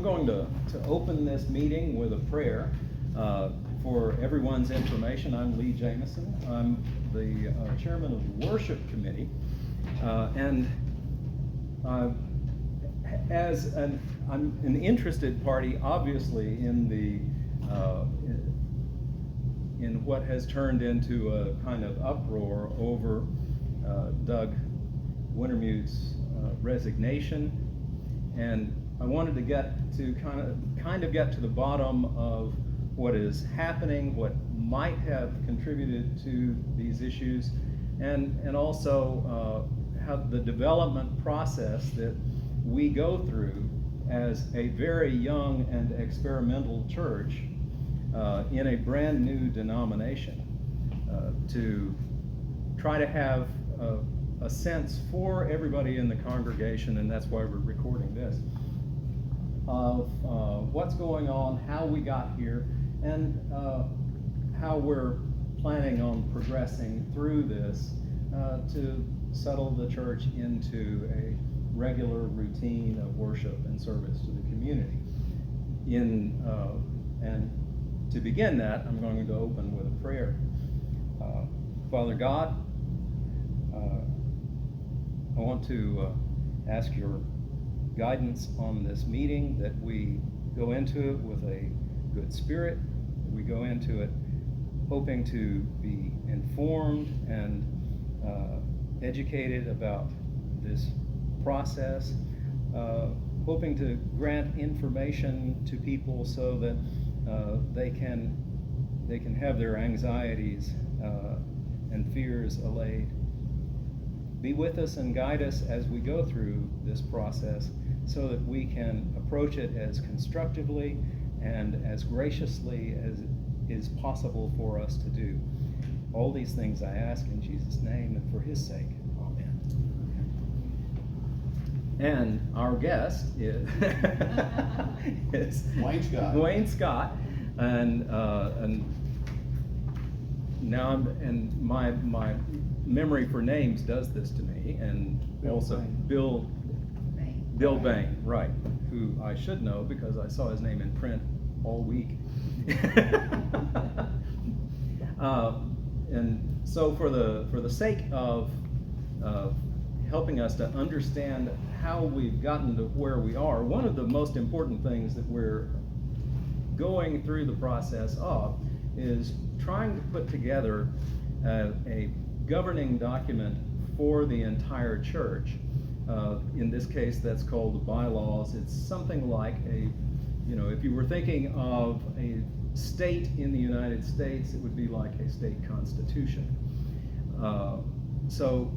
going to open this meeting with a prayer. For everyone's information, I'm Lee Jamison. I'm the chairman of the worship committee, and I'm an interested party, obviously, in what has turned into a kind of uproar over Doug Wintermute's resignation, and I wanted to get to kind of get to the bottom of what is happening, what might have contributed to these issues, and also how the development process that we go through as a very young and experimental church in a brand new denomination to try to have a sense for everybody in the congregation, and that's why we're recording this, of what's going on, how we got here, and how we're planning on progressing through this to settle the church into a regular routine of worship and service to the community. And to begin that, I'm going to open with a prayer. Father God, I want to ask your guidance on this meeting, that we go into it with a good spirit, that we go into it hoping to be informed and educated about this process, hoping to grant information to people so that they can have their anxieties and fears allayed. Be with us and guide us as we go through this process so that we can approach it as constructively and as graciously as is possible for us to do. All these things I ask in Jesus' name and for his sake. Amen. And our guest is, is Wayne Scott. And now my memory for names does this to me, and also Bill Bayne, right, who I should know because I saw his name in print all week. And so for the sake of helping us to understand how we've gotten to where we are, one of the most important things that we're going through the process of is trying to put together a governing document for the entire church. In this case, that's called the bylaws. It's something like if you were thinking of a state in the United States, it would be like a state constitution. So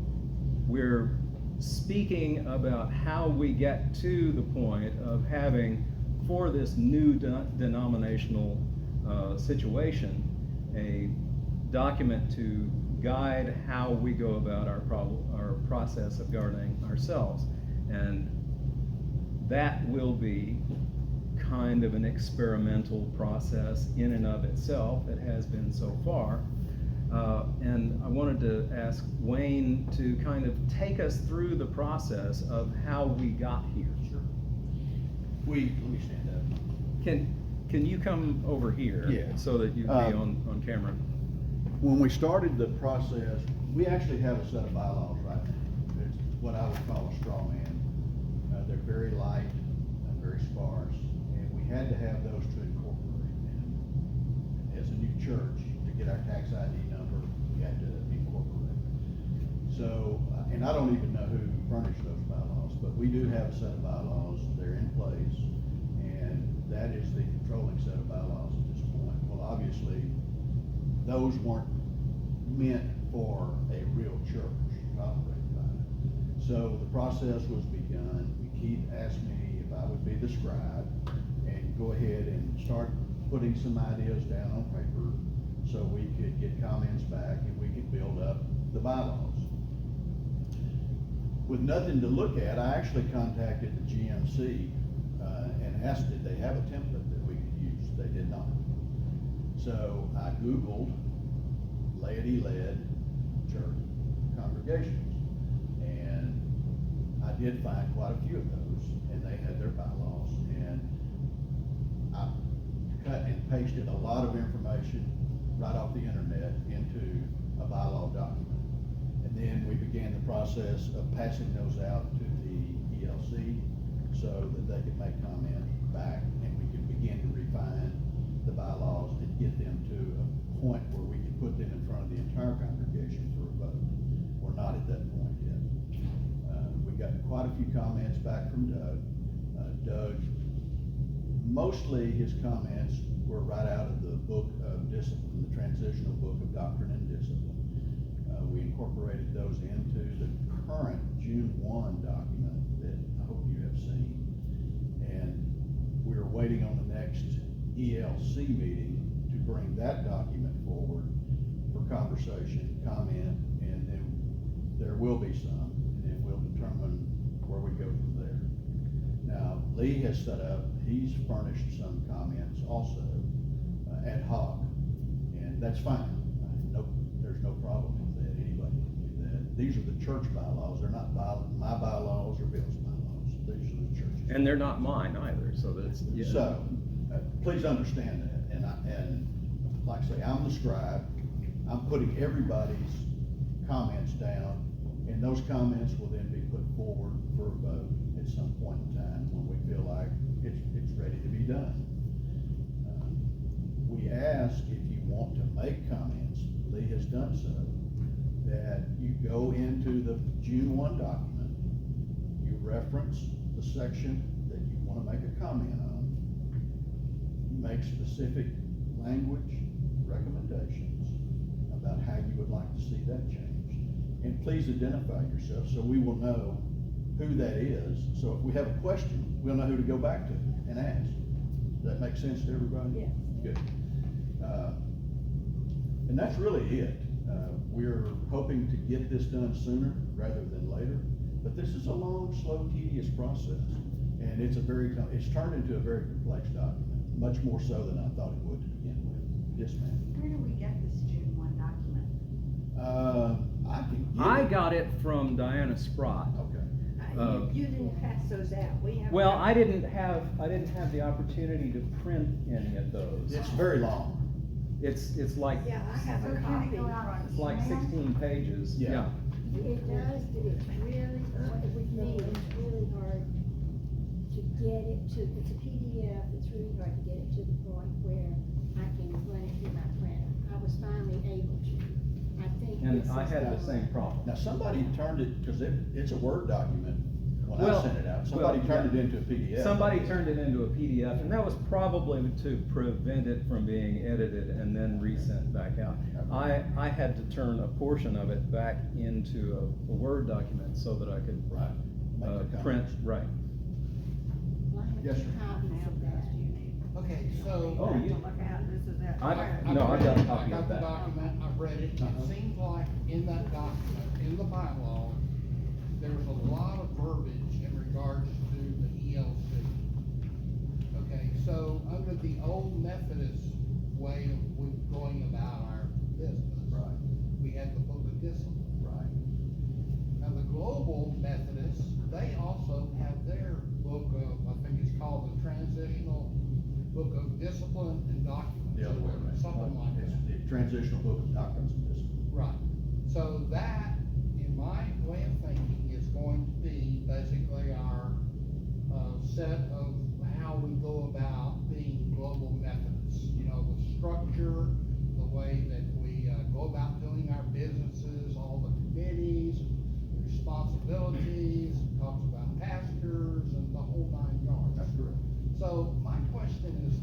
we're speaking about how we get to the point of having, for this new denominational situation, a document to guide how we go about our process of governing ourselves. And that will be kind of an experimental process in and of itself. It has been so far. And I wanted to ask Wayne to kind of take us through the process of how we got here. Sure. Let me stand up. Can you come over here? Yeah. So that you can be on camera? When we started the process, we actually have a set of bylaws right now. It's what I would call a straw man. They're very light and very sparse, and we had to have those to incorporate. And as a new church, to get our tax ID number, we had to incorporate. So, and I don't even know who furnished those bylaws, but we do have a set of bylaws. They're in place, and that is the controlling set of bylaws at this point. Well, obviously, those weren't meant for a real church to operate by. So the process was begun. Keith asked me if I would be the scribe and go ahead and start putting some ideas down on paper so we could get comments back and we could build up the bylaws. With nothing to look at, I actually contacted the GMC and asked did they have a template that we could use. They did not. So I Googled laity-led church congregations, and I did find quite a few of those, and they had their bylaws, and cut and pasted a lot of information right off the internet into a bylaw document. And then we began the process of passing those out to the ELC so that they could make comment back, and we could begin to refine the bylaws and get them to a point where we could put them in front of the entire congregation for a vote. We're not at that point yet. We got quite a few comments back from Doug. Doug, mostly his comments were right out of the book of discipline, the transitional book of doctrine and discipline. We incorporated those into the current June 1 document that I hope you have seen. And we're waiting on the next ELC meeting to bring that document forward for conversation, comment, and then there will be some, and then we'll determine where we go from there. Now, Lee has set up, he's furnished some comments also, ad hoc, and that's fine. There's no problem with that. Anybody can do that. These are the church bylaws. They're not my bylaws or Bill's bylaws. These are the church's. And they're not mine either, so that's, yeah. So, please understand that, and like I say, I'm the scribe. I'm putting everybody's comments down, and those comments will then be put forward for a vote at some point in time when we feel like it's ready to be done. We ask if you want to make comments, Lee has done so, that you go into the June 1 document, you reference the section that you want to make a comment on, make specific language recommendations about how you would like to see that changed. And please identify yourself so we will know who that is. So if we have a question, we'll know who to go back to and ask. Does that make sense to everybody? Yes. Good. And that's really it. We're hoping to get this done sooner rather than later, but this is a long, slow, tedious process. And it's turned into a very complex document, much more so than I thought it would to begin with. Yes, ma'am. Where do we get this June 1 document? I got it from Diana Sprott. Okay. You didn't pass those out. We have. Well, I didn't have the opportunity to print any of those. It's very long. It's like, Yeah, I have a copy. it's like 16 pages, Yeah. It does, but it's really, with me, it's really hard to get it to, it's a PDF, it's really hard to get it to the point where I can run it through my printer. I was finally able to. I think And this I is had the the- same problem. Now, somebody turned it, because it's a Word document when I Well, sent it out. Somebody well, turned yeah. it into a PDF. Somebody turned it into a PDF, and that was probably to prevent it from being edited and then resent back out. I had to turn a portion of it back into a Word document so that I could Right. Make the print, comments. right. Well, I have Yes, two sir. copies of that. Okay, so. Oh, you- Look at, this is it. No, I've got a copy of I got the that. document, I've read it, Uh-huh. it seems like in that document, in the bylaw, there's a lot of verbiage in regards to the ELC. Okay, so under the old Methodist way of going about our business. Right. We had the book of discipline. Right. Now, the global Methodists, they also have their book of, I think it's called the Transitional Book of Discipline and Documents. The other way around. Something like It's that. the transitional book of doctrines and discipline. Right. So that, in my way of thinking, is going to be basically our, set of how we go about being global Methodists. You know, the structure, the way that we, go about doing our businesses, all the committees, responsibilities, talks about pastors and the whole 9 yards. That's correct. So my question is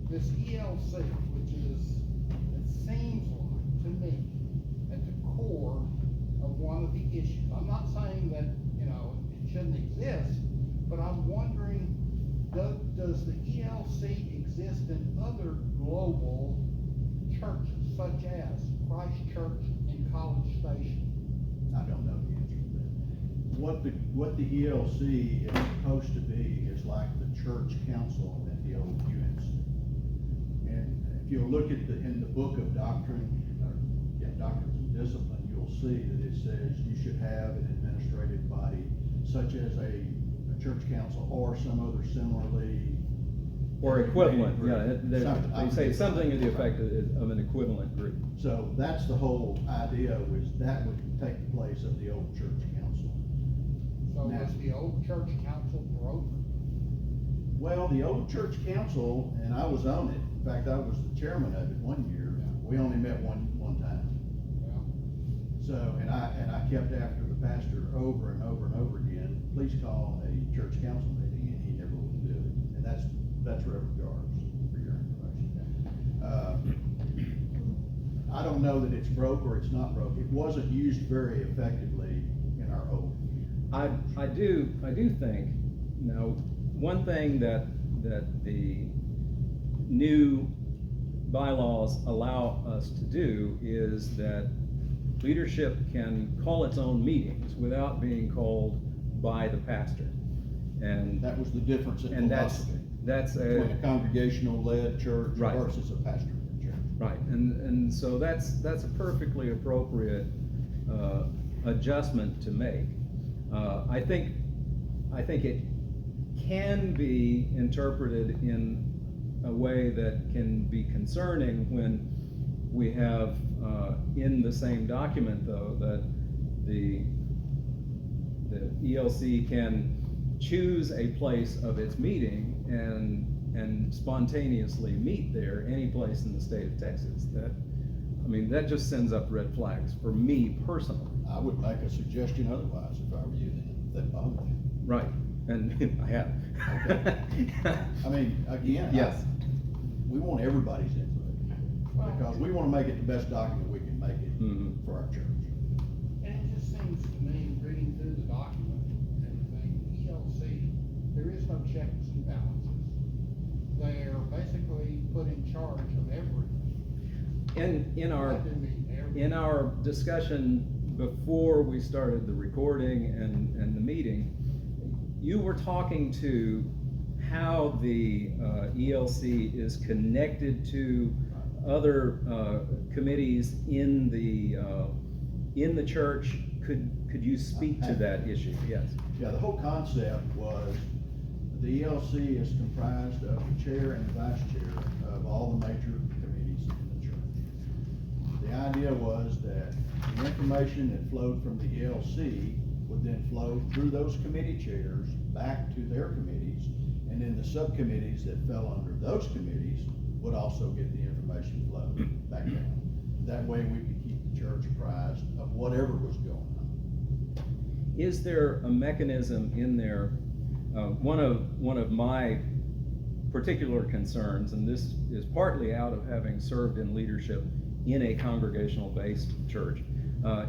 this ELC, which is, it seems like to me, at the core of one of the issues. I'm not saying that, you know, it shouldn't exist, but I'm wondering, does the ELC exist in other global churches, such as Christ Church in College Station? I don't know the answer to that. What the ELC is supposed to be is like the church council at the old UNC. And if you look at in the book of doctrines and discipline, you'll see that it says you should have an administrative body such as a church council or some other similarly Or equivalent, yeah, Something. they say something to the effect of an equivalent group. So that's the whole idea, was that would take the place of the old church council. So is the old church council broke? Well, the old church council, and I was on it, in fact, I was the chairman of it one year, we only met one time. Yeah. So, and I kept after the pastor over and over and over again, please call a church council meeting, and he never would do it. And that's Reverend Garbs, for your information. I don't know that it's broke or it's not broke. It wasn't used very effectively in our old. I do think, now, one thing that the new bylaws allow us to do is that leadership can call its own meetings without being called by the pastor. And That was the difference in and philosophy. that's Between a congregational led church Right. versus a pastor led church. right, and so that's a perfectly appropriate adjustment to make. I think it can be interpreted in a way that can be concerning when we have in the same document, though, that the ELC can choose a place of its meeting and spontaneously meet there any place in the state of Texas. That just sends up red flags for me personally. I would make a suggestion otherwise if I were you then, if that bothered you. Right, and I have. Okay. I mean, again, Yes. we want everybody's input, because we wanna make it the best document we can make it Mhm. for our church. And it just seems to me, reading through the document and everything, ELC, there is no checks and balances. They're basically put in charge of everything. In our. I do mean everything. In our discussion before we started the recording and the meeting, you were talking to how the ELC is connected to other committees in the church. Could you speak to that issue? Yes. Yeah, the whole concept was, the ELC is comprised of the chair and the vice chair of all the major committees in the church. The idea was that the information that flowed from the ELC would then flow through those committee chairs back to their committees, and then the subcommittees that fell under those committees would also get the information flow back down. That way we could keep the church apprised of whatever was going on. Is there a mechanism in there? One of my particular concerns, and this is partly out of having served in leadership in a congregational-based church,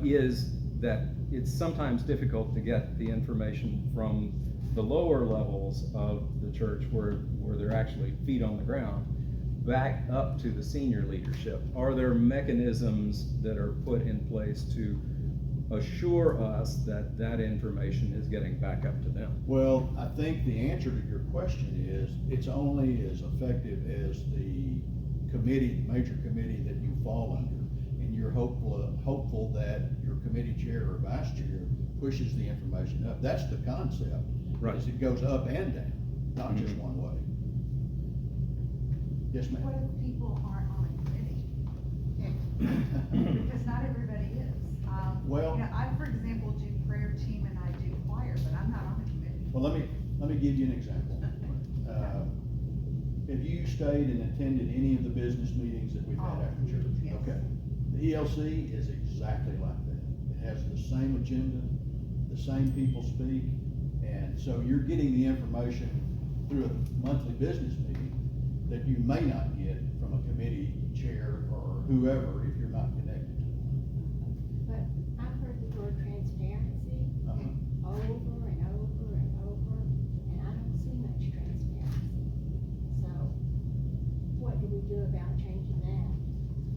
is that it's sometimes difficult to get the information from the lower levels of the church where they're actually feet on the ground back up to the senior leadership. Are there mechanisms that are put in place to assure us that that information is getting back up to them? Well, I think the answer to your question is, it's only as effective as the committee, the major committee that you fall under, and you're hopeful that your committee chair or vice chair pushes the information up. That's the concept. Right. Is it goes up and down, not just Mhm. one way. Yes, What ma'am. if people aren't on a committee? Because not everybody is. Well- I, for example, do prayer team and I do choir, but I'm not on a committee. Well, let me give you an example. Have you stayed and attended any of the business meetings that we've had after church? Yes. Okay. The ELC is exactly like that. It has the same agenda, the same people speak, and so you're getting the information through a monthly business meeting that you may not get from a committee chair or whoever if you're not connected to them. But I've heard the word transparency Uh-huh. over and over and over, and I don't see much transparency. So, what do we do about changing that?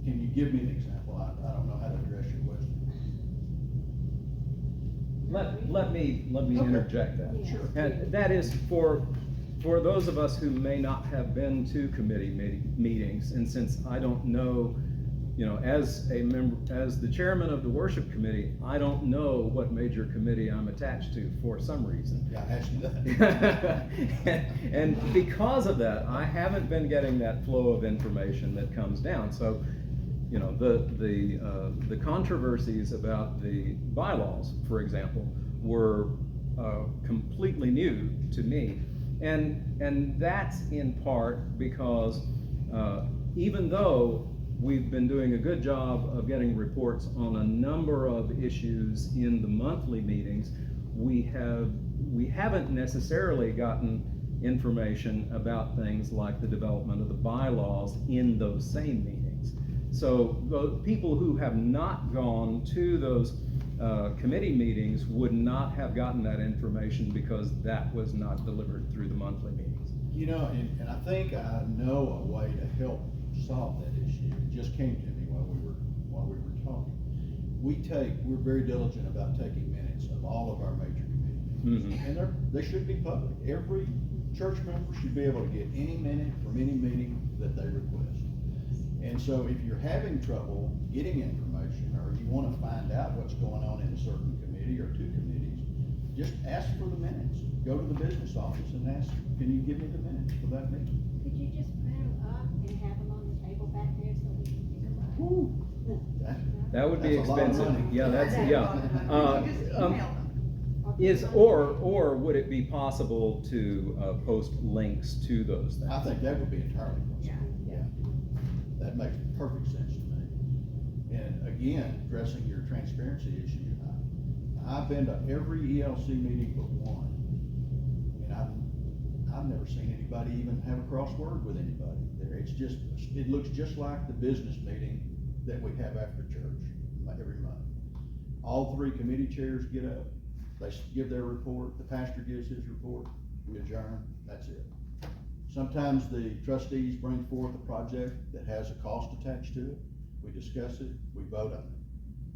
Can you give me an example? I don't know how to address your question. Let me Okay. interject that. Yes. Sure. And that is for those of us who may not have been to committee meetings, and since I don't know you know, as a member, as the chairman of the worship committee, I don't know what major committee I'm attached to for some reason. Yeah, I asked you that. And because of that, I haven't been getting that flow of information that comes down. So, you know, the controversies about the bylaws, for example, were completely new to me. And that's in part because even though we've been doing a good job of getting reports on a number of issues in the monthly meetings, we haven't necessarily gotten information about things like the development of the bylaws in those same meetings. So the people who have not gone to those committee meetings would not have gotten that information because that was not delivered through the monthly meetings. You know, and I think I know a way to help solve that issue. It just came to me while we were talking. We're very diligent about taking minutes of all of our major committee meetings. Mhm. And they should be public. Every church member should be able to get any minute from any meeting that they request. And so if you're having trouble getting information, or you wanna find out what's going on in a certain committee or two committees, just ask for the minutes. Go to the business office and ask, can you give me the minutes for that meeting? Could you just print them up and have them on the table back there so we can pick them up? Whew. That would be That's a lot of expensive. money. Yeah, that's, yeah. Just email them. Or would it be possible to post links to those things? I think that would be entirely possible. Yeah. That makes perfect sense to me. And again, addressing your transparency issue, I've been to every ELC meeting but one. And I've never seen anybody even have a crossword with anybody there. It looks just like the business meeting that we have after church, like every month. All three committee chairs get up, they give their report, the pastor gives his report, we adjourn, that's it. Sometimes the trustees bring forth a project that has a cost attached to it, we discuss it, we vote on it,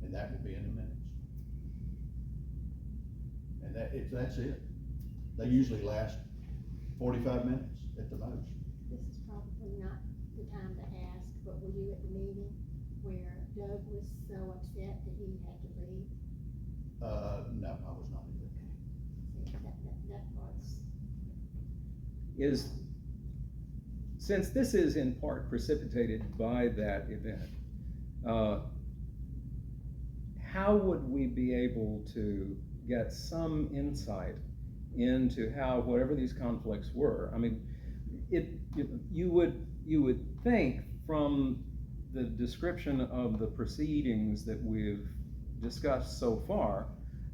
and that will be in the minutes. And that's it. They usually last 45 minutes at the most. This is probably not the time to ask, but were you at the meeting where Doug was so upset that he had to leave? No, I was not either. See, that was, Since this is in part precipitated by that event, how would we be able to get some insight into how whatever these conflicts were? I mean, you would think from the description of the proceedings that we've discussed so far,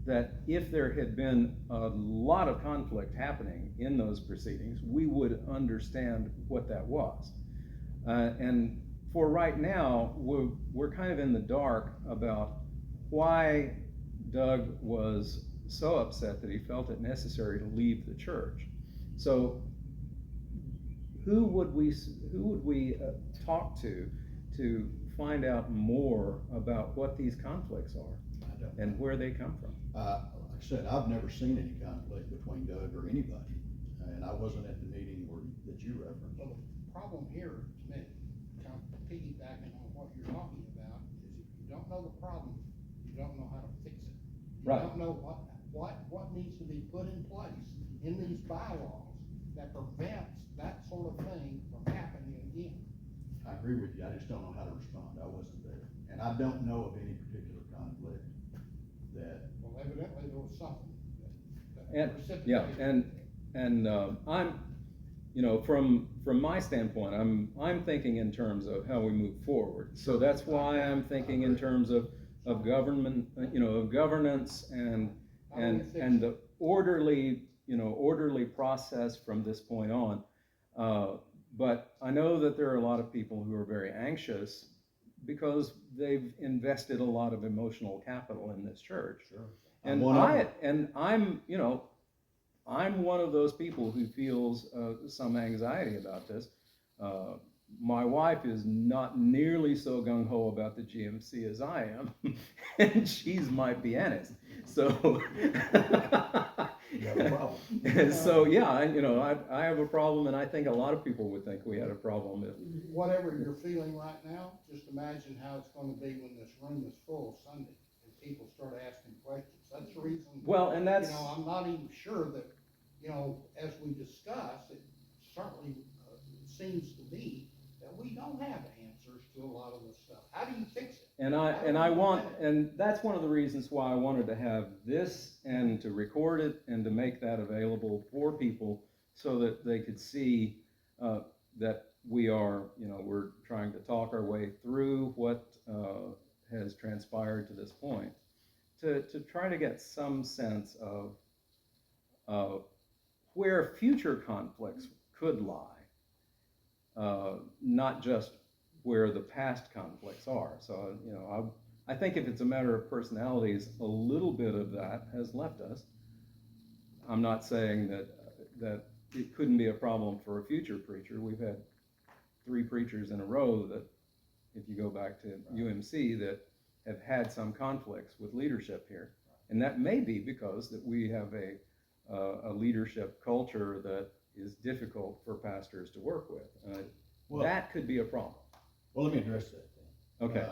that if there had been a lot of conflict happening in those proceedings, we would understand what that was. And for right now, we're kind of in the dark about why Doug was so upset that he felt it necessary to leave the church. So who would we talk to find out more about what these conflicts are and where they come from? Like I said, I've never seen any conflict between Doug or anybody, and I wasn't at the meeting that you referenced. Well, the problem here, to me, kind of piggybacking on what you're talking about, is if you don't know the problem, you don't know how to fix it. Right. You don't know what needs to be put in place in these bylaws that prevents that sort of thing from happening again. I agree with you, I just don't know how to respond, I wasn't there. And I don't know of any particular conflict that. Well, evidently there was something that And, precipitated. yeah, and I'm, you know, from my standpoint, I'm thinking in terms of how we move forward. So that's why I'm thinking in terms of government, you know, of governance and the orderly process from this point on. But I know that there are a lot of people who are very anxious because they've invested a lot of emotional capital in this church. Sure. And I'm one of those people who feels some anxiety about this. My wife is not nearly so gung-ho about the GMC as I am, and she's my pianist. So, You have a problem. And so, yeah, I have a problem, and I think a lot of people would think we had a problem if, Whatever you're feeling right now, just imagine how it's gonna be when this room is full Sunday and people start asking questions. That's the reason. well, and that's, I'm not even sure that, as we discuss, it certainly seems to be that we don't have answers to a lot of this stuff. How do you fix it? and that's one of the reasons why I wanted to have this and to record it and to make that available for people so that they could see, that we are, we're trying to talk our way through what, has transpired to this point, to try to get some sense of where future conflicts could lie, not just where the past conflicts are. So, I think if it's a matter of personalities, a little bit of that has left us. I'm not saying that it couldn't be a problem for a future preacher. We've had 3 preachers in a row that, if you go back to UMC, that have had some conflicts with leadership here. And that may be because that we have a leadership culture that is difficult for pastors to work with. That could be a problem. Well, let me address that then. Okay.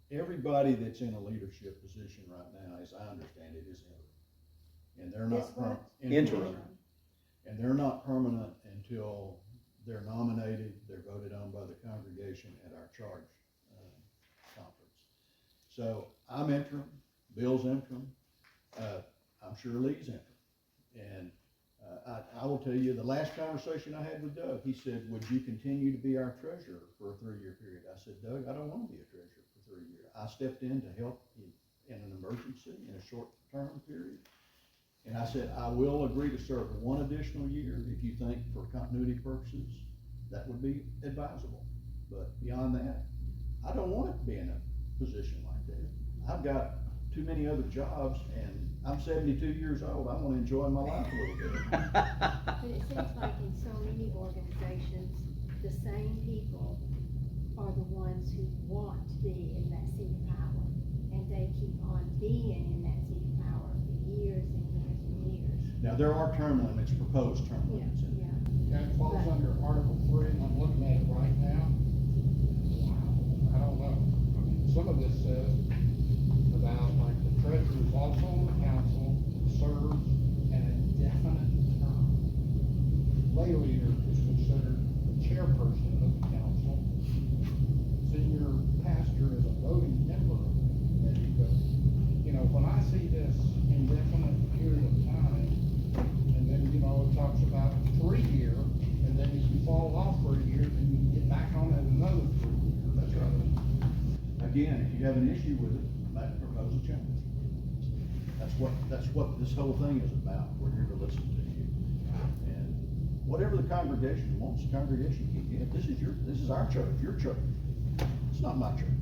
Everybody that's in a leadership position right now, as I understand it, is interim. And they're Is what? not Interim. And they're not permanent until they're nominated, they're voted on by the congregation at our charge conference. So I'm interim, Bill's interim, I'm sure Lee's interim. And I will tell you, the last conversation I had with Doug, he said, would you continue to be our treasurer for a 3-year period? I said, Doug, I don't want to be a treasurer for 3 years. I stepped in to help in an emergency, in a short-term period. And I said, I will agree to serve 1 additional year if you think for continuity purposes, that would be advisable. But beyond that, I don't want to be in a position like that. I've got too many other jobs, and I'm 72 years old. I want to enjoy my life a little bit. But it seems like in so many organizations, the same people are the ones who want to be in that seat of power. And they keep on being in that seat of power for years and years and years. Now, there are term limits, proposed term Yeah, limits. yeah. That falls under Article 3, and I'm looking at it right now. I don't know. I mean, some of this says about, like, the treasurer is also on the council, serves an indefinite term. Lay leader is considered the chairperson of the council. Senior pastor is a voting member of the committee, but, when I see this indefinite period of time, and then, it talks about 3 year, and then if you fall off for a year, then you can get back on it another 3 years. That's right. Again, if you have an issue with it, make a proposal change. That's what this whole thing is about. We're here to listen to you. And whatever the congregation wants, the congregation can get. This is our church, your church. It's not my church.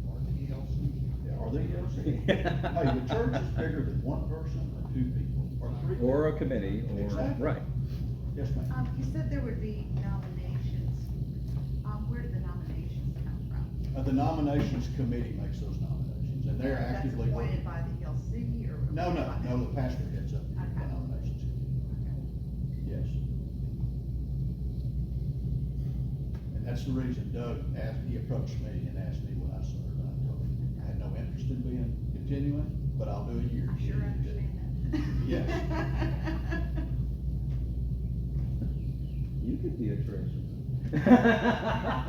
Or the ELC. Yeah, or the ELC. Hey, the church is bigger than 1 person or 2 people or 3 people. Or a committee, or, Exactly. right. Yes, ma'am. You said there would be nominations. Where did the nominations come from? The nominations committee makes those nominations, and they're That's actively appointed working. by the ELC or? No, the pastor heads up the Okay. nominations committee. Yes. And that's the reason Doug he approached me and asked me when I served, and I told him I had no interest in continuing, but I'll do a year. I sure understand that. Yes. You could be a treasurer. I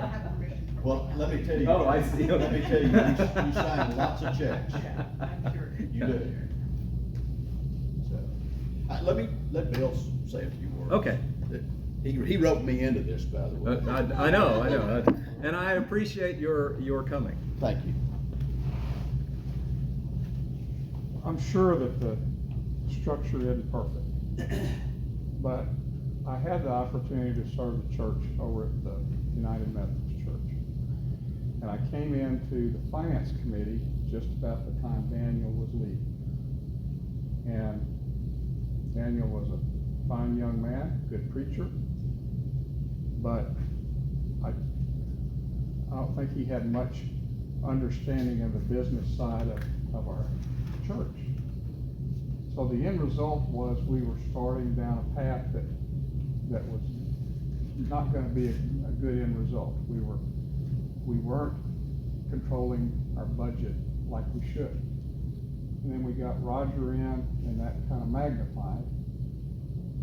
have permission from Well, the let me tell you. Oh, I see. Let me tell you, you sign lots of checks. Yeah, I'm sure. You do. So, let Bill say a few words. Okay. He wrote me into this, by the way. I know, and I appreciate your coming. Thank you. I'm sure that the structure isn't perfect, but I had the opportunity to serve the church over at the United Methodist Church. And I came into the finance committee just about the time Daniel was leaving. And Daniel was a fine young man, good preacher, but I don't think he had much understanding of the business side of our church. So the end result was we were starting down a path that was not gonna be a good end result. We weren't controlling our budget like we should. And then we got Roger in, and that kind of magnified.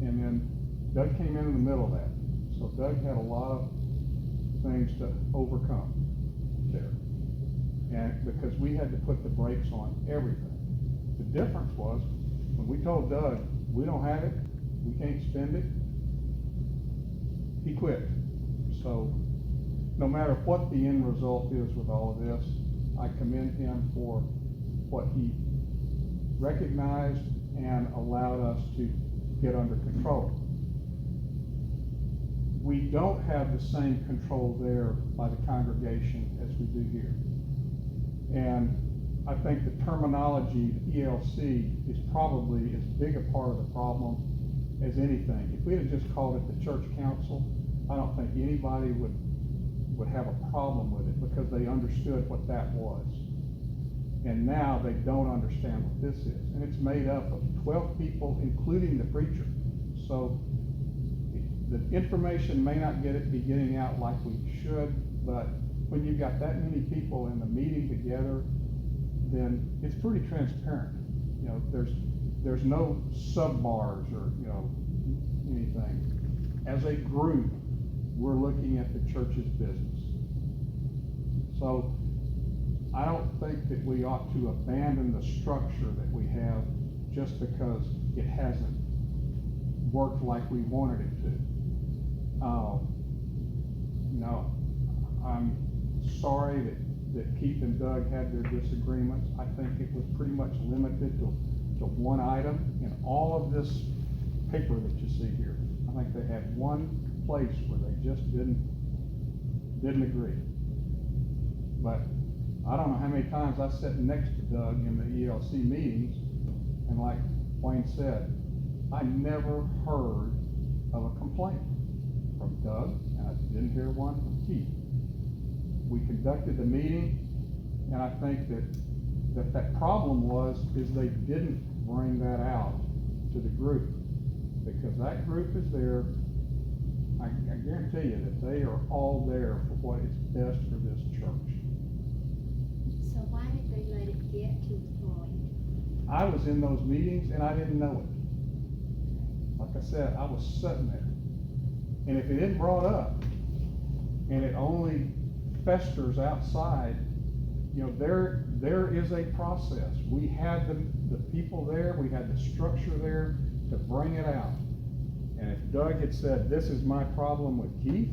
And then Doug came in the middle of that. So Doug had a lot of things to overcome there. And because we had to put the brakes on everything. The difference was, when we told Doug, we don't have it, we can't spend it, he quit. So, no matter what the end result is with all of this, I commend him for what he recognized and allowed us to get under control. We don't have the same control there by the congregation as we do here. And I think the terminology, ELC, is probably as big a part of the problem as anything. If we had just called it the church council, I don't think anybody would have a problem with it, because they understood what that was. And now they don't understand what this is. And it's made up of 12 people, including the preacher. So the information may not be getting out like we should, but when you've got that many people in the meeting together, then it's pretty transparent. You know, there's no sub-bars or, you know, anything. As a group, we're looking at the church's business. So I don't think that we ought to abandon the structure that we have just because it hasn't worked like we wanted it to. You know, I'm sorry that Keith and Doug had their disagreements. I think it was pretty much limited to one item in all of this paper that you see here. I think they had one place where they just didn't agree. But I don't know how many times I sat next to Doug in the ELC meetings, and like Wayne said, I never heard of a complaint from Doug, and I didn't hear one from Keith. We conducted the meeting, and I think that problem is they didn't bring that out to the group, because that group is there. I guarantee you that they are all there for what is best for this church. So why did they let it get to the point? I was in those meetings and I didn't know it. Like I said, I was sitting there. And if it isn't brought up, and it only festers outside, you know, there is a process. We had the people there, we had the structure there to bring it out. And if Doug had said, this is my problem with Keith,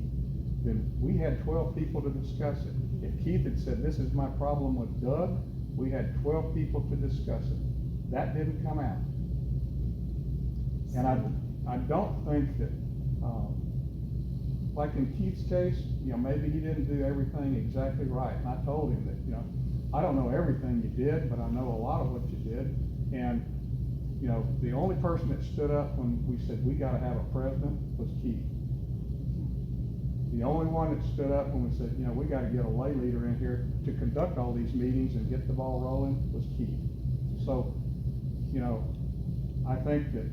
then we had 12 people to discuss it. If Keith had said, this is my problem with Doug, we had 12 people to discuss it. That didn't come out. And I don't think that, like in Keith's case, you know, maybe he didn't do everything exactly right. And I told him that, you know, I don't know everything you did, but I know a lot of what you did. And you know, the only person that stood up when we said we gotta have a president was Keith. The only one that stood up when we said, you know, we gotta get a lay leader in here to conduct all these meetings and get the ball rolling was Keith. So, you know, I think that,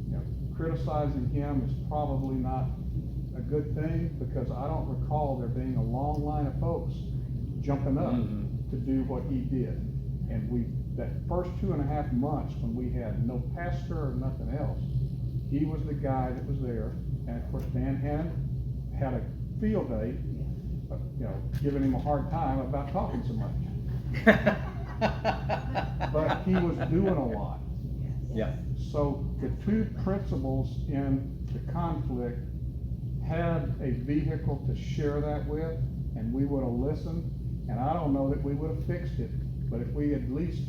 you know, criticizing him is probably not a good thing, because I don't recall there being a long line of folks jumping up to do what he did. And that first 2.5 months when we had no pastor or nothing else, he was the guy that was there. And of course, Dan Hannon had a field day, you know, giving him a hard time about talking so much. But he was doing a lot. Yeah. So the two principals in the conflict had a vehicle to share that with, and we would have listened, and I don't know that we would have fixed it, but if we had at least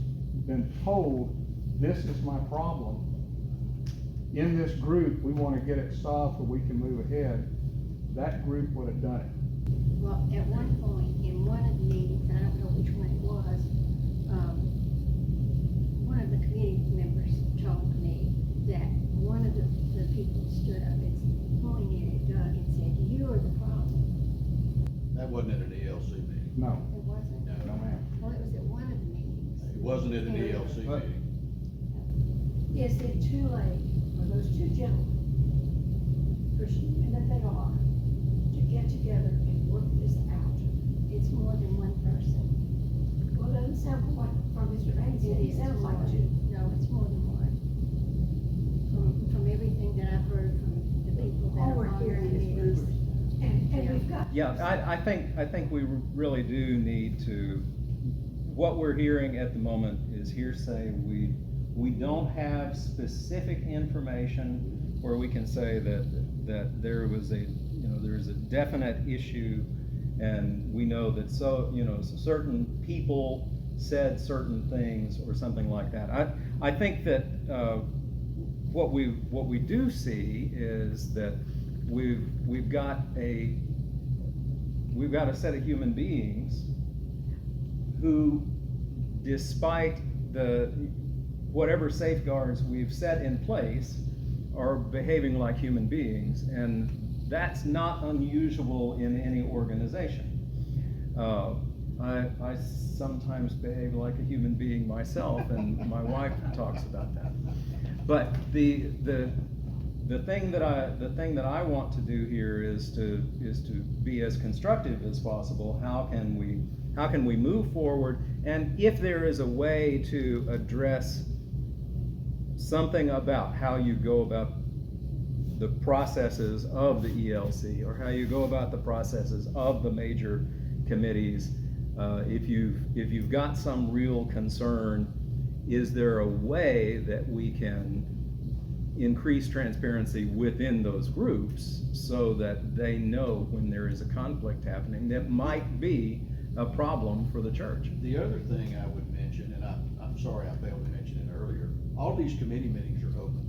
been told, this is my problem, in this group, we want to get it solved so we can move ahead, that group would have done it. Well, at one point, in one of the meetings, I don't know which one it was, one of the committee members told me that one of the people stood up and pointed at Doug and said, you are the problem. That wasn't at an ELC meeting. No, It wasn't? no ma'am. Well, it was at one of the meetings. It wasn't at an ELC But- meeting. is it too late for those two gentlemen, Christian and that they are, to get together and work this out? It's more than one person. Well, it doesn't sound like from Mr. Bayne said, it sounds like two. No, it's more than one. From everything that I've heard from the people that All are we're on hearing these is groups. rumors. And we've got. Yeah, I think we really do need to, what we're hearing at the moment is hearsay. We don't have specific information where we can say that there was there's a definite issue, and we know that certain people said certain things or something like that. I think that what we do see is that we've got a set of human beings who, despite whatever safeguards we've set in place, are behaving like human beings, and that's not unusual in any organization. I sometimes behave like a human being myself, and my wife talks about that. But the thing that I want to do here is to be as constructive as possible. How can we move forward? And if there is a way to address something about how you go about the processes of the ELC, or how you go about the processes of the major committees, if you've got some real concern, is there a way that we can increase transparency within those groups so that they know when there is a conflict happening that might be a problem for the church? The other thing I would mention, and I'm sorry I failed to mention it earlier, all these committee meetings are open.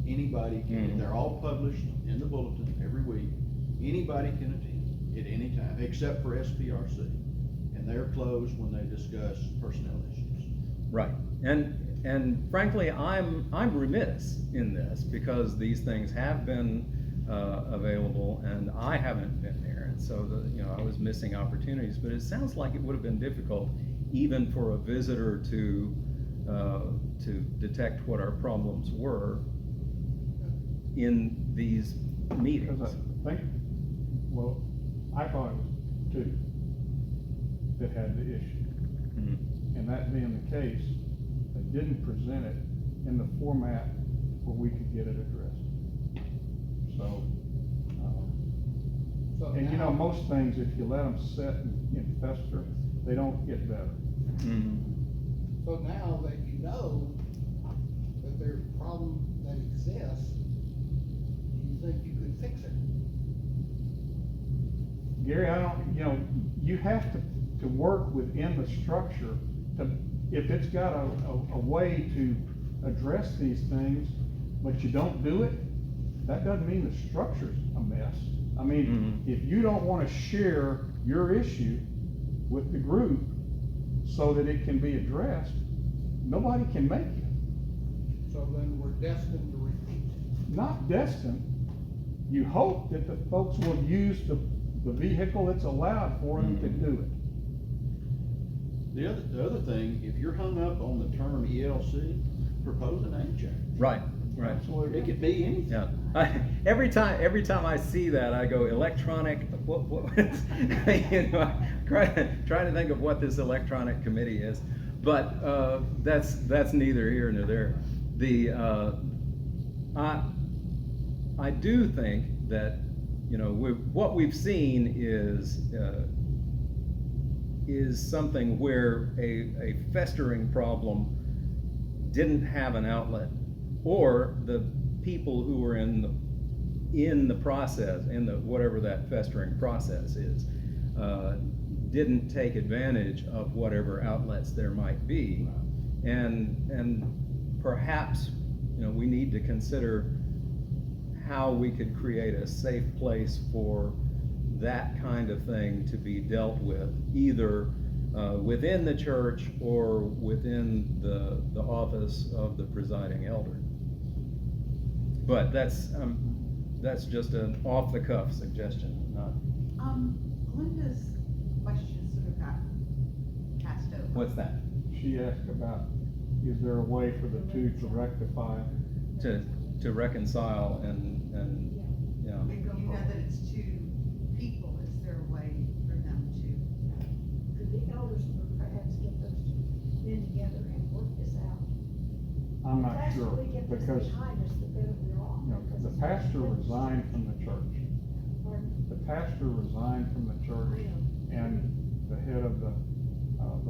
Anybody can, they're all published in the bulletin every week. Anybody can attend at any time, except for SPRC. And they're closed when they discuss personnel issues. Right. And frankly, I'm remiss in this because these things have been available and I haven't been there, and so I was missing opportunities. But it sounds like it would have been difficult even for a visitor to detect what our problems were in these meetings. Because I thought it was two that had the issue. Mhm. And that being the case, they didn't present it in the format where we could get it addressed. So, and most things, if you let them sit and fester, they don't get better. Mhm. So now that you know that there's a problem that exists, do you think you could fix it? Gary, you have to work within the structure if it's got a way to address these things, but you don't do it, that doesn't mean the structure's a mess. I mean, if you don't want to share your issue with the group so that it can be addressed, nobody can make it. So then we're destined to repeat. Not destined. You hope that the folks will use the vehicle that's allowed for them to do it. The other thing, if you're hung up on the term ELC, propose a name change. Right. Absolutely. It could be anything. Yeah. Every time I see that, I go electronic. What? Trying to think of what this electronic committee is, but that's neither here nor there. I do think that what we've seen is something where a festering problem didn't have an outlet, or the people who were in the process, whatever that festering process is, didn't take advantage of whatever outlets there might be, and perhaps we need to consider how we could create a safe place for that kind of thing to be dealt with, either within the church or within the office of the presiding elder. But that's just an off-the-cuff suggestion, not. Linda's question sort of got passed over. What's that? She asked about, is there a way for the two to rectify to reconcile and, you know. And you know that it's two people, is there a way for them to? Could the elders perhaps get those two men together and work this out? I'm not The sure, faster we get this because, behind us, the better we're off. you know, because the it's not pastor finished. resigned from the church. Pardon? The pastor resigned from the church, and the head of the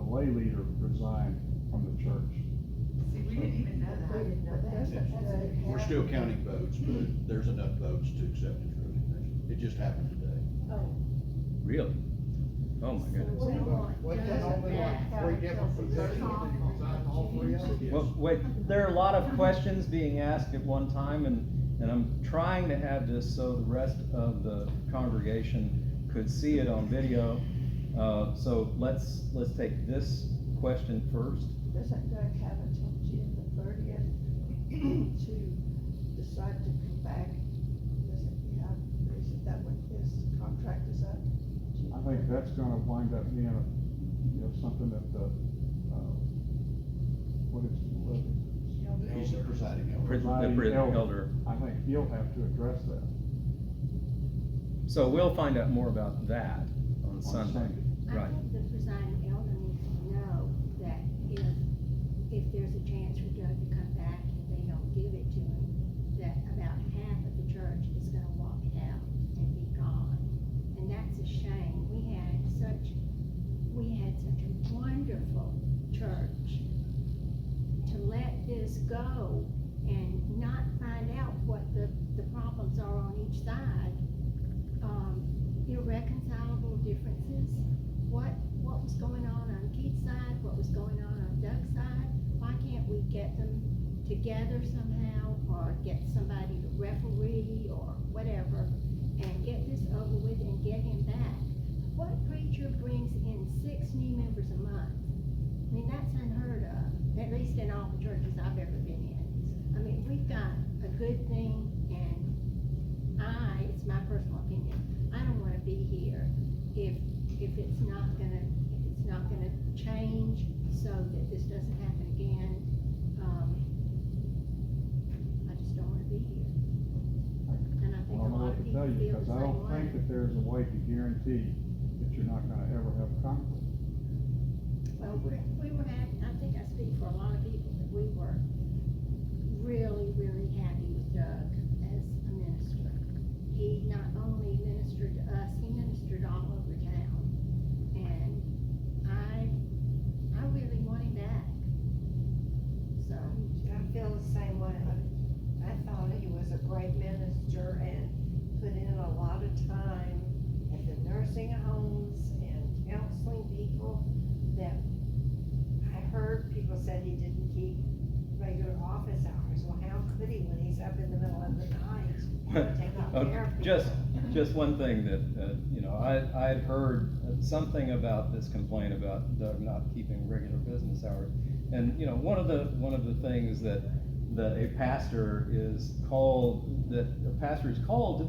lay leader resigned from the church. See, we didn't even know We didn't know that. that. We're still counting votes, but there's enough votes to accept his resignation. It just happened today. Oh. Really? Oh my goodness. So we want Wasn't there Joseph only like back. three different positions and he resigned all three of them? Well, wait, there are a lot of questions being asked at one time, and I'm trying to have this so the rest of the congregation could see it on video. So let's take this question first. Doesn't Doug have until June the 30th to decide to come back? Doesn't he have, isn't that when his contract is up? I think that's gonna wind up being a, you know, something that what is it? He's the presiding elder. The Presiding elder. I think he'll have to address that. So we'll find out more about that on On Sunday. Sunday. I Right. think the presiding elder needs to know that if there's a chance for Doug to come back and they don't give it to him, that about half of the church is gonna walk out and be gone. And that's a shame. We had such a wonderful church. To let this go and not find out what the problems are on each side, irreconcilable differences. What was going on Keith's side, what was going on Doug's side? Why can't we get them together somehow, or get somebody to referee, or whatever, and get this over with and get him back? What preacher brings in 6 new members a month? I mean, that's unheard of, at least in all the churches I've ever been in. I mean, we've got a good thing, and it's my personal opinion, I don't wanna be here if it's not gonna change so that this doesn't happen again. I just don't wanna be here. And I I think a don't know lot what of to tell people you, feel the because I same don't think way. that there's a way to guarantee that you're not gonna ever have conflict. Well, I think I speak for a lot of people, that we were really, really happy with Doug as a minister. He not only ministered to us, he ministered all over town. And I really want him back. So, I feel the same way. I thought he was a great minister and put in a lot of time at the nursing homes and counseling people that I heard people said he didn't keep regular office hours. Well, how could he when he's up in the middle of the night taking care of people? Just one thing that, you know, I had heard something about this complaint about Doug not keeping regular business hours. And, you know, one of the things that a pastor is called to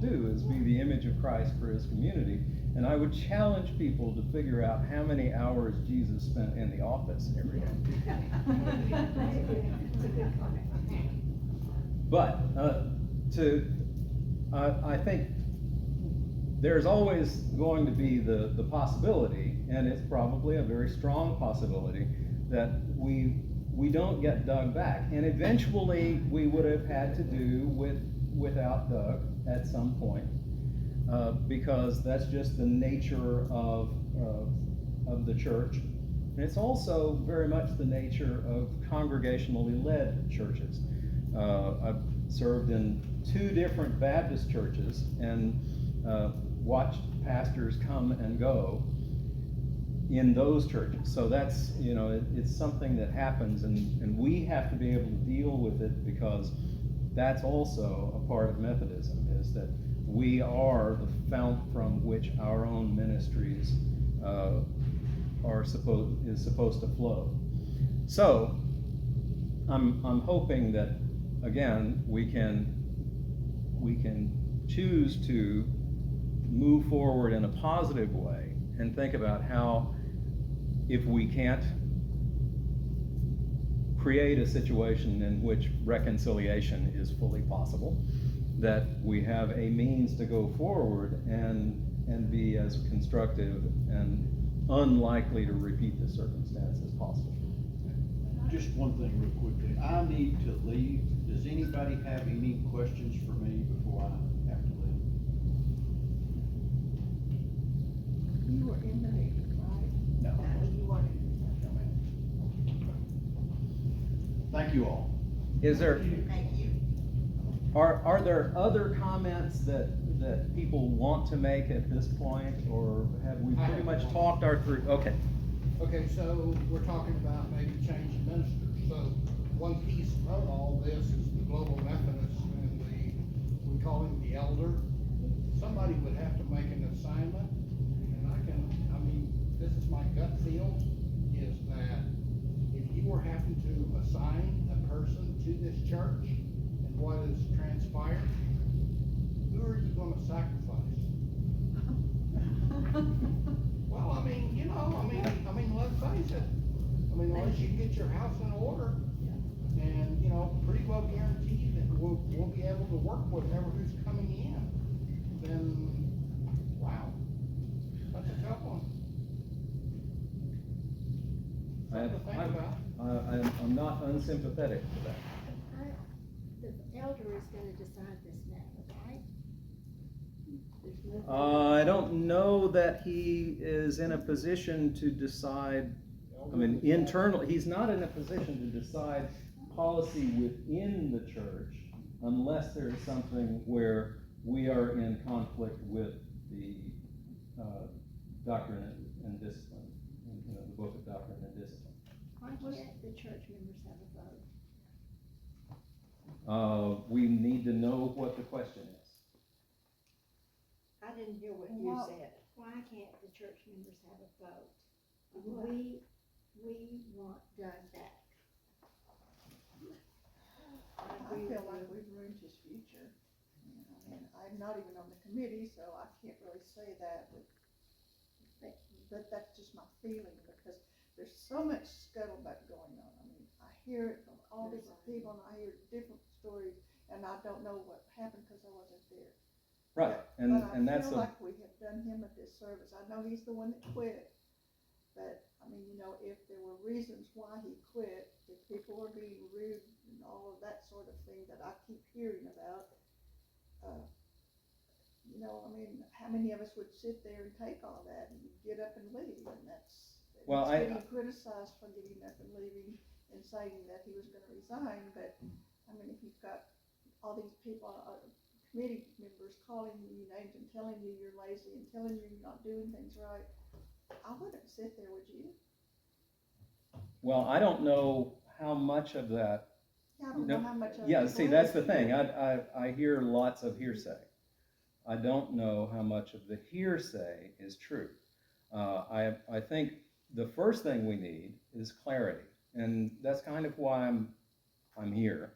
do is be the image of Christ for his community. And I would challenge people to figure out how many hours Jesus spent in the office every day. it's a good comment. But, I think there's always going to be the possibility, and it's probably a very strong possibility, that we don't get Doug back. And eventually, we would have had to do without Doug at some point, because that's just the nature of the church. And it's also very much the nature of congregationally led churches. I've served in 2 different Baptist churches and watched pastors come and go in those churches. So that's, you know, it's something that happens, and we have to be able to deal with it, because that's also a part of Methodism, is that we are the fount from which our own ministries is supposed to flow. So I'm hoping that, again, we can choose to move forward in a positive way and think about how, if we can't create a situation in which reconciliation is fully possible, that we have a means to go forward and be as constructive and unlikely to repeat the circumstance as possible. Just one thing real quickly. I need to leave. Does anybody have any questions for me before I have to leave? You were in the meeting, right? No. You weren't. Thank you all. Is there, Thank you. are there other comments that people want to make at this point, or have we pretty much talked our through, okay. Okay, so we're talking about maybe changing ministers. So one piece of all this is the global Methodist and we call him the elder. Somebody would have to make an assignment, and I mean, this is my gut feel, is that if you were having to assign a person to this church and what has transpired, who are you gonna sacrifice? Well, I mean, you know, I mean, let's face it. I mean, unless you get your house in order, and, you know, pretty well guaranteed that we'll be able to work with who's coming in, then, wow, that's a tough one. Something to think about. I'm not unsympathetic to that. The elder is gonna decide this matter, right? There's no- I don't know that he is in a position to decide, I mean, internally, he's not in a position to decide policy within the church unless there's something where we are in conflict with the doctrine and discipline, you know, the book of doctrine and discipline. Why can't the church members have a vote? We need to know what the question is. I didn't hear what you Well, said. Why can't the church members have a vote? We want Doug back. I feel like we've ruined his future. You know, and I'm not even on the committee, so I can't really say that, but that's just my feeling, because there's so much scuttlebutt going on. I mean, I hear it from all different people, and I hear different stories, and I don't know what happened because I wasn't there. Right, and that's But I feel a, like we have done him a disservice. I know he's the one that quit, but, I mean, you know, if there were reasons why he quit, if people were being rude and all of that sort of thing that I keep hearing about, you know, I mean, how many of us would sit there and take all that and get up and leave? And that's, Well, he's I- getting criticized for getting up and leaving and saying that he was gonna resign, but, I mean, if you've got all these people, committee members calling you names and telling you you're lazy and telling you you're not doing things right, I wouldn't sit there, would you? well, I don't know how much of that. Yeah, I don't know how much of Yeah, it see, is that's the real. thing, I hear lots of hearsay. I don't know how much of the hearsay is true. I think the first thing we need is clarity, and that's kind of why I'm here,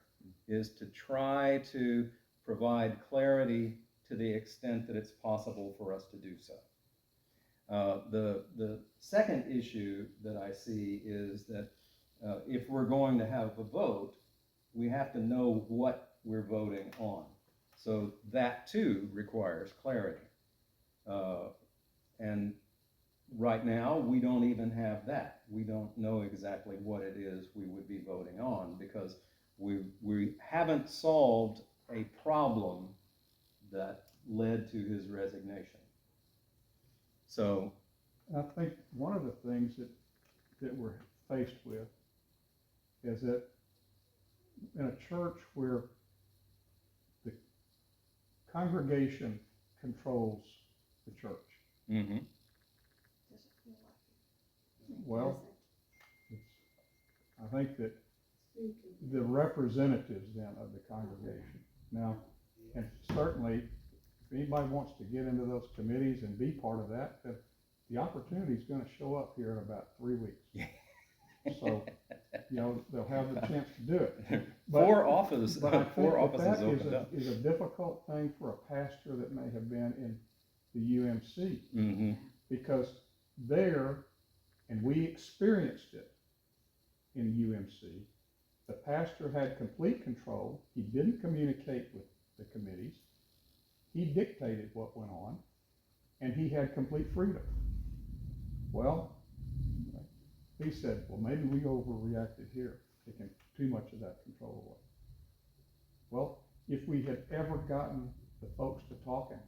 is to try to provide clarity to the extent that it's possible for us to do so. The second issue that I see is that if we're going to have a vote, we have to know what we're voting on. So that too requires clarity. And right now, we don't even have that. We don't know exactly what it is we would be voting on because we haven't solved a problem that led to his resignation. So, I think one of the things that we're faced with is that in a church where the congregation controls the church, mm-hmm. Does it feel like it? well, I think that the representatives then of the congregation. Now, and certainly, if anybody wants to get into those committees and be part of that, then the opportunity is gonna show up here in about 3 weeks. So, you know, they'll have the chance to do it. But- Four offices But I think opened that up. is a difficult thing for a pastor that may have been in the UMC. Mm-hmm. Because there, and we experienced it in UMC, The pastor had complete control. He didn't communicate with the committees. He dictated what went on, and he had complete freedom. Well, he said, well, maybe we overreacted here, taking too much of that control away. Well, if we had ever gotten the folks to talking,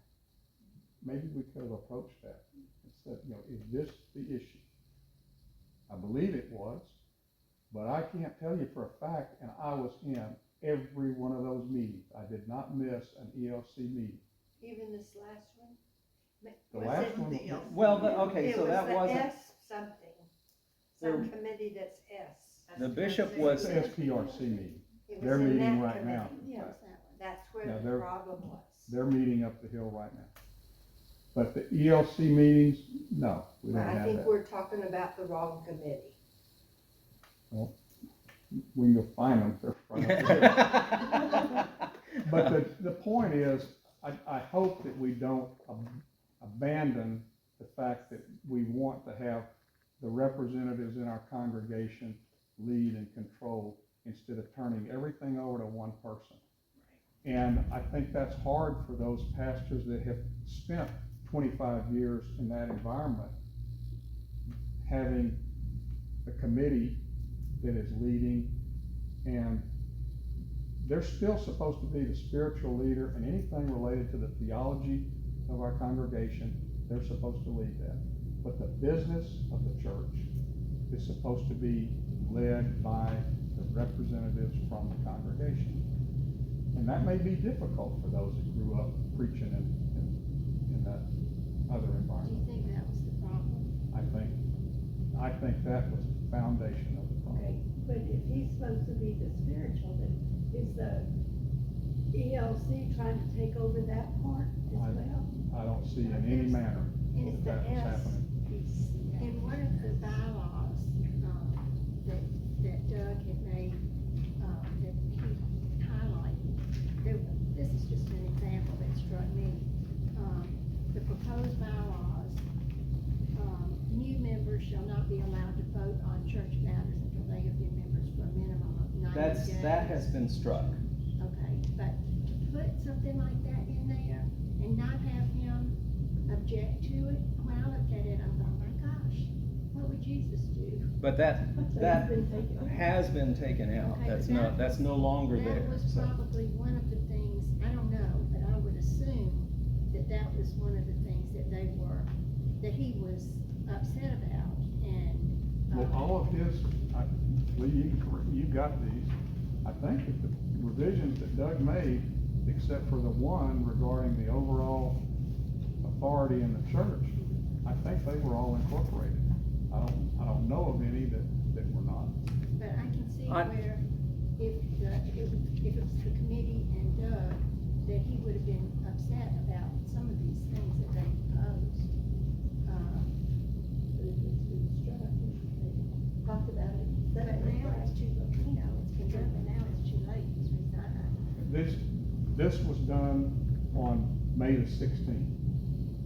maybe we could have approached that and said, is this the issue? I believe it was, but I can't tell you for a fact, and I was in every one of those meetings. I did not miss an ELC meeting. Even this last one? The Was last it one, Well, okay, so that It was wasn't, the S something, some committee that's S. the bishop it's was, the SPRC meeting. It was They're in meeting that right now. committee. Yeah, it's that one. That's Yeah, where the they're- problem was. They're meeting up the hill right now. But the ELC meetings, no, we don't I have think that. we're talking about the wrong committee. Well, we can go find them. They're right up there. But the point is, I hope that we don't abandon the fact that we want to have the representatives in our congregation lead and control instead of turning everything over to one person. And I think that's hard for those pastors that have spent 25 years in that environment, having a committee that is leading, and they're still supposed to be the spiritual leader, and anything related to the theology of our congregation, they're supposed to lead that. But the business of the church is supposed to be led by the representatives from the congregation. And that may be difficult for those that grew up preaching in that other Do you environment. think that was the problem? I think that was the foundation of the Okay, problem. but if he's supposed to be the spiritual, then is the ELC trying to take over that part as well? I don't see in any manner It's that the that was S happening. piece. In one of the bylaws, that Doug had made, that he highlighted, this is just an example that struck me. The proposed bylaws, new members shall not be allowed to vote on church matters until they have been members for a minimum of 90 days. that has been struck. Okay, but to put something like that in there and not have him object to it, when I looked at it, I thought, my gosh, what would Jesus do? But that That's been taken out. has been taken out. Okay, That's no longer there. That was So- probably one of the things, I don't know, but I would assume that was one of the things that that he was upset about, and. Well, all of his, Lee, you got these. I think that the revisions that Doug made, except for the one regarding the overall authority in the church, I think they were all incorporated. I don't know of any that were not. But I can see I- where if it was the committee and Doug, that he would have been upset about some of these things that they proposed. Talked about it. But now it's too, it's been done, but now it's too late, he's resigned. This was done on May the 16th,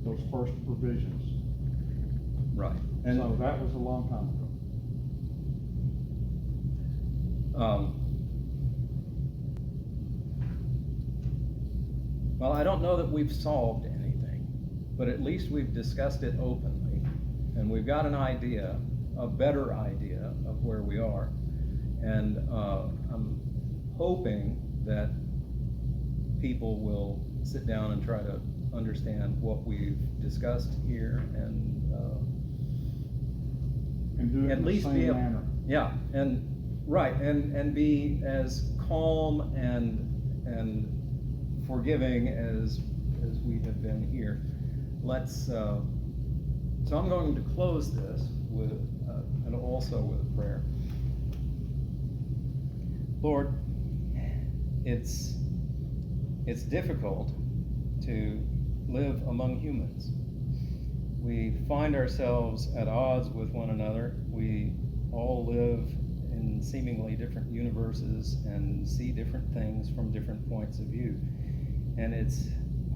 those first revisions. Right. So that was a long time ago. Well, I don't know that we've solved anything, but at least we've discussed it openly, and we've got an idea, a better idea of where we are. And I'm hoping that people will sit down and try to understand what we've discussed here and And do it at in the least be same able, manner. yeah, and be as calm and forgiving as we have been here. So I'm going to close this with and also with a prayer. Lord, it's difficult to live among humans. We find ourselves at odds with one another. We all live in seemingly different universes and see different things from different points of view. And it's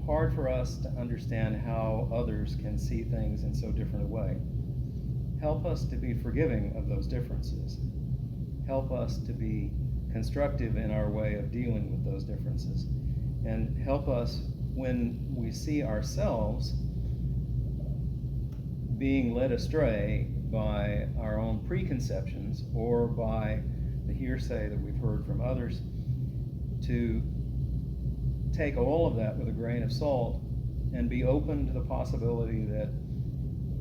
hard for us to understand how others can see things in so different a way. Help us to be forgiving of those differences. Help us to be constructive in our way of dealing with those differences, and help us when we see ourselves being led astray by our own preconceptions or by the hearsay that we've heard from others, to take all of that with a grain of salt and be open to the possibility that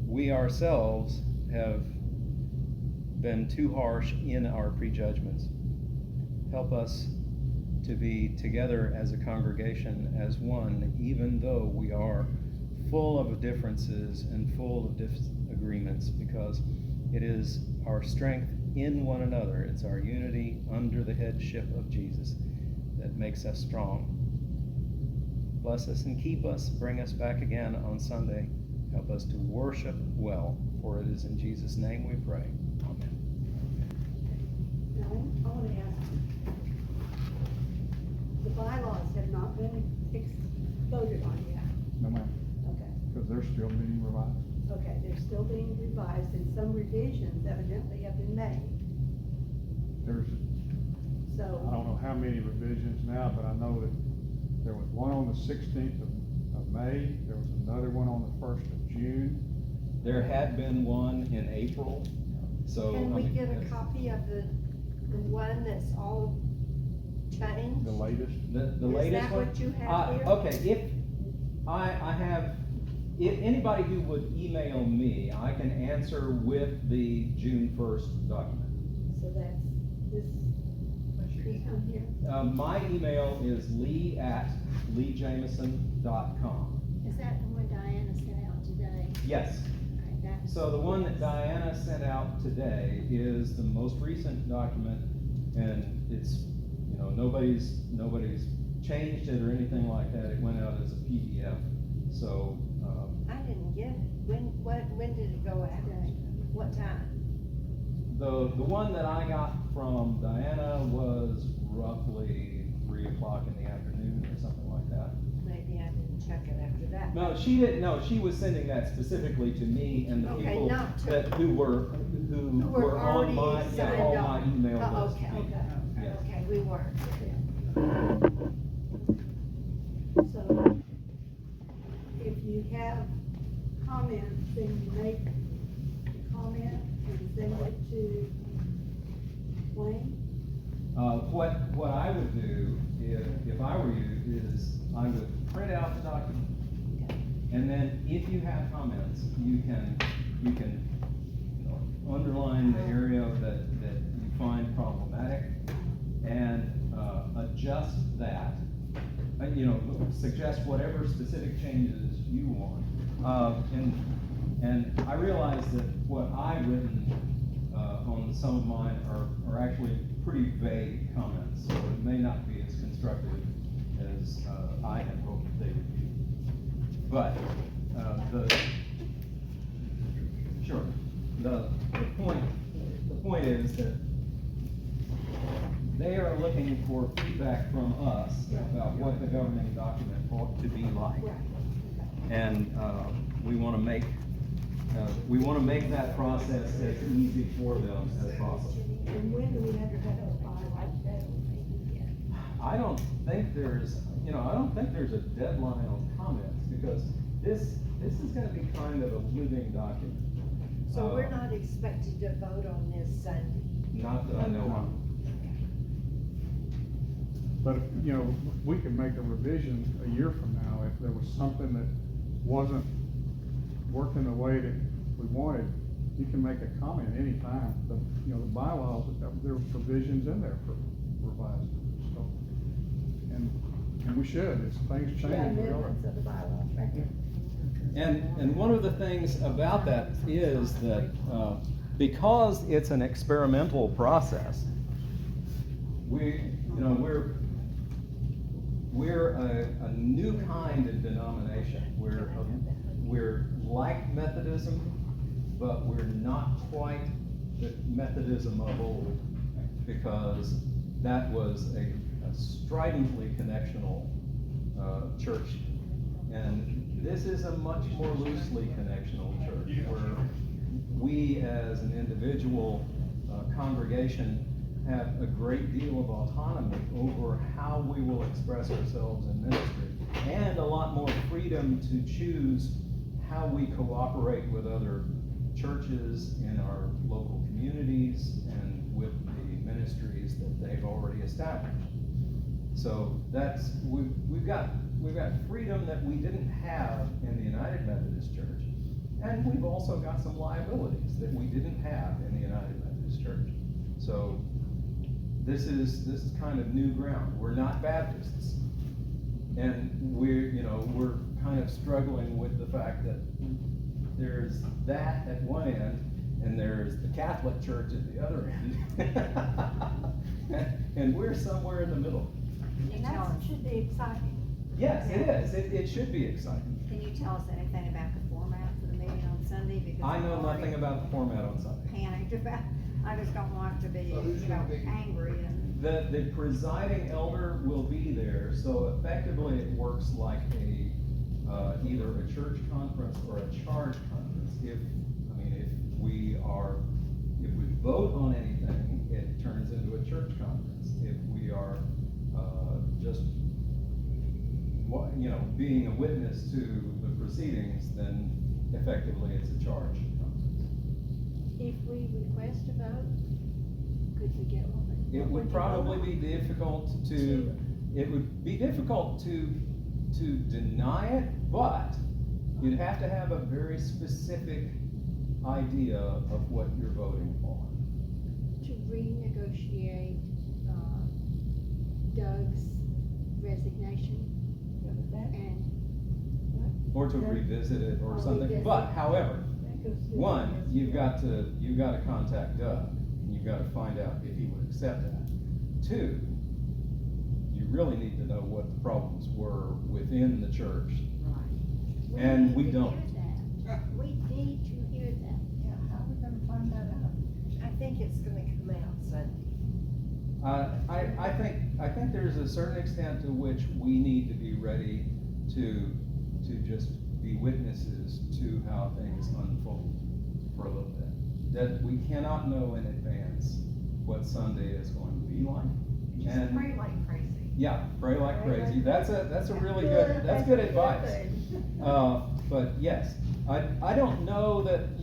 we ourselves have been too harsh in our prejudgments. Help us to be together as a congregation, as one, even though we are full of differences and full of disagreements, because it is our strength in one another, it's our unity under the headship of Jesus that makes us strong. Bless us and keep us, bring us back again on Sunday. Help us to worship well, for it is in Jesus' name we pray. Amen. Now, I want to ask, the bylaws have not been voted on yet. No ma'am, Okay, because they're still being revised. okay, they're still being revised and some revisions evidently have been made. There's, I So, don't know how many revisions now, but I know that there was one on the 16th of May, there was another one on the 1st of June. There had been one in April, so. Can we I mean, get a that's- copy of the one that's all changed? The latest. The latest one? Is that what you have here? Okay, if, I have, if anybody who would email me, I can answer with the June 1st document. so that's this one here. My email is lee@leejamison.com. Is that the one Diana sent out today? Yes. All right, that's. So the one that Diana sent out today is the most recent document, and it's, you know, nobody's changed it or anything like that. It went out as a PDF. So, I didn't get it. When did it go out? What time? the one that I got from Diana was roughly 3 o'clock in the afternoon or something like that. Maybe I didn't check it after that. No, she didn't. No, she was sending that specifically to me and the Okay, people not to- who were already on my signed all up. my email Oh, list. okay, Yes. okay, we weren't. So, if you have comments, then you make the comment and send it to Wayne. What I would do if I were you is I would print out the document, and then if you have comments, you can underline the area that you find problematic and adjust that. Suggest whatever specific changes you want. And I realize that what I've written on some of mine are actually pretty vague comments, so it may not be as constructive as I had hoped they would be. But the point is that they are looking for feedback from us about what the governing document ought to be like. And we want to make that process as easy for them as possible. And when do we have to have it by, like that? I don't think there's a deadline on comments, because this is gonna be kind of a living document. So we're not expected to vote on this Sunday? Not that I know of. But, we could make a revision a year from now if there was something that wasn't working the way that we wanted. You can make a comment anytime. The bylaws, there are provisions in there for revised stuff. And we should, as things change. Yeah, we are. amendments of the bylaws, right here. And one of the things about that is that because it's an experimental process, we're a new kind of denomination. We're like Methodism, but we're not quite the Methodism of old, because that was a stridently connectional church. And this is a much more loosely connectional church, where we as an individual congregation have a great deal of autonomy over how we will express ourselves in ministry, and a lot more freedom to choose how we cooperate with other churches in our local communities and with the ministries that they've already established. So we've got freedom that we didn't have in the United Methodist Church, and we've also got some liabilities that we didn't have in the United Methodist Church. So this is kind of new ground. We're not Baptists, and we're kind of struggling with the fact that there's that at one end, and there's the Catholic Church at the other end, and we're somewhere in the middle. And that should be exciting. Yes, it is. It should be exciting. Can you tell us anything about the format for the meeting on Sunday? Because I know I'm already nothing about the format on Sunday. Panicked about, I just don't want to be, So who's gonna be- angry and. The presiding elder will be there, so effectively it works like either a church conference or a charge conference. If we vote on anything, it turns into a church conference. If we are just being a witness to the proceedings, then effectively it's a charge conference. If we request a vote, could we get one? It What would you probably vote be on? difficult to deny it, but you'd have to have a very specific idea of what you're voting for. To renegotiate, Doug's resignation and. Or to revisit it or Or something, revisit. but however, one, you've got to contact Doug, and you've got to find out if he would accept that. Two, you really need to know what the problems were within the church, and we need to don't. hear that. We need to hear that. Yeah, how are we gonna find that out? I think it's gonna come out Sunday. I think there's a certain extent to which we need to be ready to just be witnesses to how things unfold for a little bit. That we cannot know in advance what Sunday is going to be like. Just And pray like crazy. yeah, pray like crazy. That's a really that's good advice. But yes, I don't know that,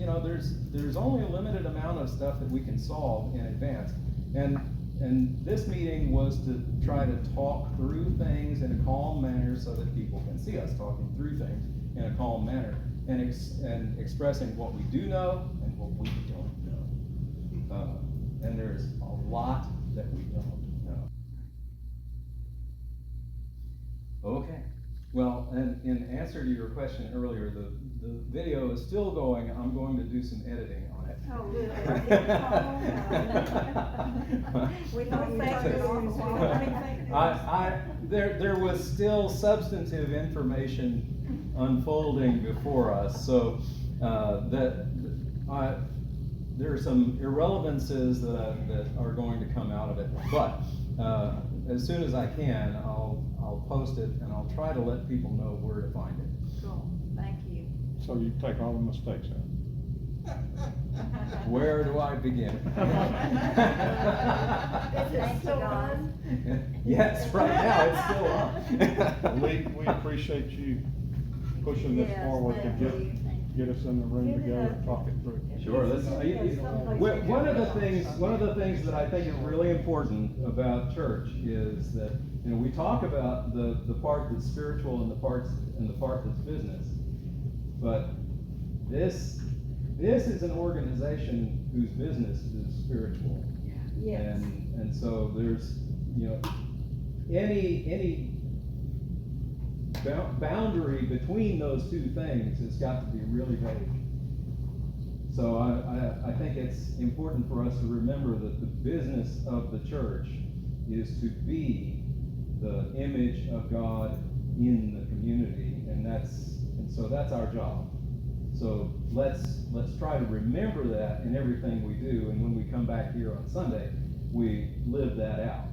there's only a limited amount of stuff that we can solve in advance. And this meeting was to try to talk through things in a calm manner so that people can see us talking through things in a calm manner and expressing what we do know and what we don't know. And there's a lot that we don't know. Okay. Well, and in answer to your question earlier, the video is still going. I'm going to do some editing on it. Oh, really? We don't think There was still substantive information unfolding before us, so there are some irrelevances that are going to come out of it. But as soon as I can, I'll post it and I'll try to let people know where to find it. Cool, thank you. So you take all the mistakes out. Where do I begin? Is it still on? Yes, right now it's still on. We appreciate you pushing this Yes, forward to thank you. get us in the room together and talk it through. Sure. One of the things that I think is really important about church is that we talk about the part that's spiritual and the part that's business, but this is an organization whose business is spiritual. Yes. And so there's any boundary between those two things has got to be really vague. So I think it's important for us to remember that the business of the church is to be the image of God in the community, and so that's our job. So let's try to remember that in everything we do, and when we come back here on Sunday, we live that out.